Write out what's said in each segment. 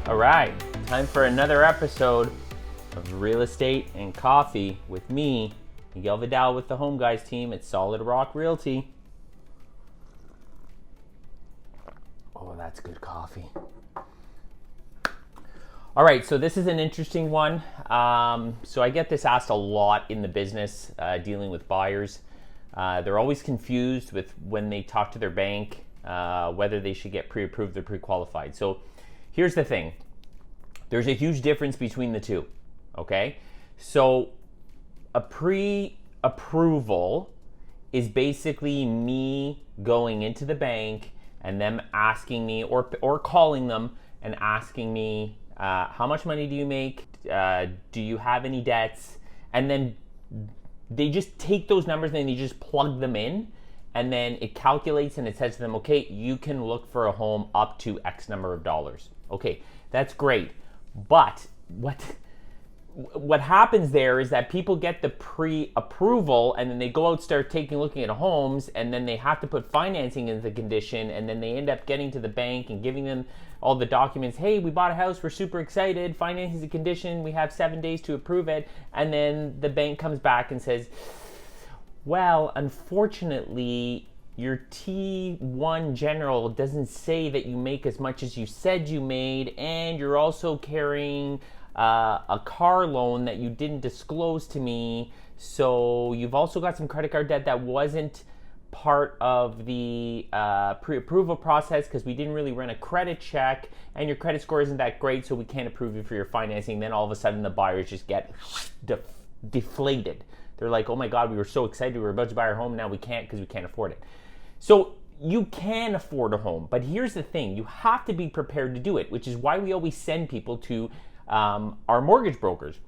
All right, time for another episode of Real Estate and Coffee with me, Miguel Vidal, with the Home Guys team at Solid Rock Realty. Oh, that's good coffee. All right, so this is an interesting one. So I get this asked a lot in the business, dealing with buyers. They're always confused with when they talk to their bank, whether they should get pre-approved or pre-qualified. So here's the thing. There's a huge difference between the two, okay? So a pre-approval is basically me going into the bank and them asking me or calling them and asking me, how much money do you make? Do you have any debts? And then they just take those numbers and they just plug them in, and then it calculates and it says to them, okay, you can look for a home up to X number of dollars. Okay, that's great. But what happens there is that people get the pre-approval and then they go out, start looking at homes, and then they have to put financing in the condition, and then they end up getting to the bank and giving them all the documents. Hey, we bought a house, we're super excited, financing is a condition, we have 7 days to approve it. And then the bank comes back and says, well, unfortunately, your T1 general doesn't say that you make as much as you said you made, and you're also carrying a car loan that you didn't disclose to me. So you've also got some credit card debt that wasn't part of the pre-approval process because we didn't really run a credit check, and your credit score isn't that great, so we can't approve you for your financing. Then all of a sudden the buyers just get deflated. They're like, oh my God, we were so excited, we were about to buy our home, now we can't because we can't afford it. So you can afford a home, but here's the thing, you have to be prepared to do it, which is why we always send people to our mortgage brokers,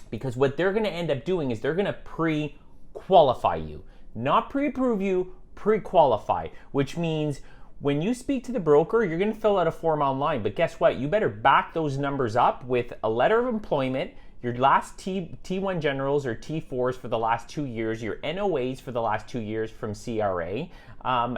because what they're going to end up doing is they're going to pre-qualify you, not pre-approve you, pre-qualify, which means when you speak to the broker, you're going to fill out a form online, but guess what? You better back those numbers up with a letter of employment, your last T1 generals or T4s for the last 2 years, your NOAs for the last 2 years from CRA,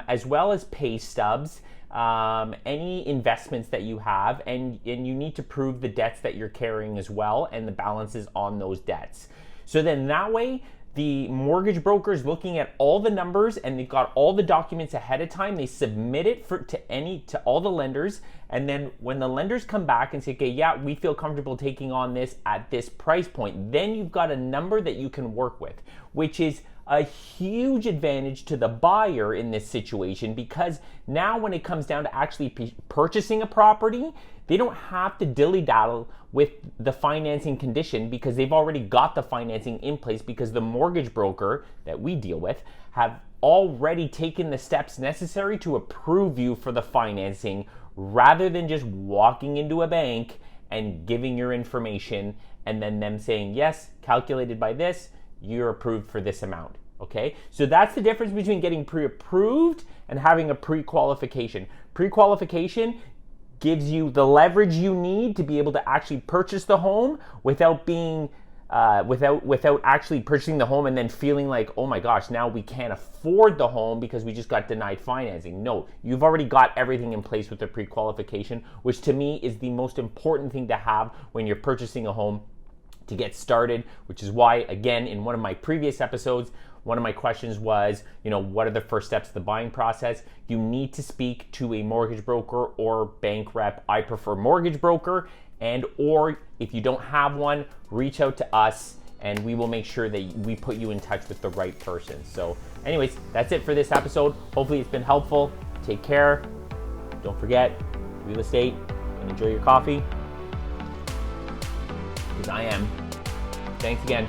as well as pay stubs, any investments that you have, and you need to prove the debts that you're carrying as well and the balances on those debts. So then that way, the mortgage broker is looking at all the numbers and they've got all the documents ahead of time. They submit it to all the lenders, and then when the lenders come back and say, okay, yeah, we feel comfortable taking on this at this price point, then you've got a number that you can work with, which is a huge advantage to the buyer in this situation, because now when it comes down to actually purchasing a property, they don't have to dilly-daddle with the financing condition because they've already got the financing in place, because the mortgage broker that we deal with have already taken the steps necessary to approve you for the financing, rather than just walking into a bank and giving your information and then them saying, yes, calculated by this, you're approved for this amount. Okay, so that's the difference between getting pre-approved and having a pre-qualification. Pre-qualification gives you the leverage you need to be able to actually purchase the home without being without actually purchasing the home and then feeling like, oh my gosh, now we can't afford the home because we just got denied financing. No, you've already got everything in place with the pre-qualification, which to me is the most important thing to have when you're purchasing a home to get started, which is why, again, in one of my previous episodes, one of my questions was, what are the first steps of the buying process? You need to speak to a mortgage broker or bank rep. I prefer mortgage broker, or if you don't have one, reach out to us and we will make sure that we put you in touch with the right person. So anyways, that's it for this episode. Hopefully it's been helpful. Take care. Don't forget, real estate, and enjoy your coffee, because I am. Thanks again.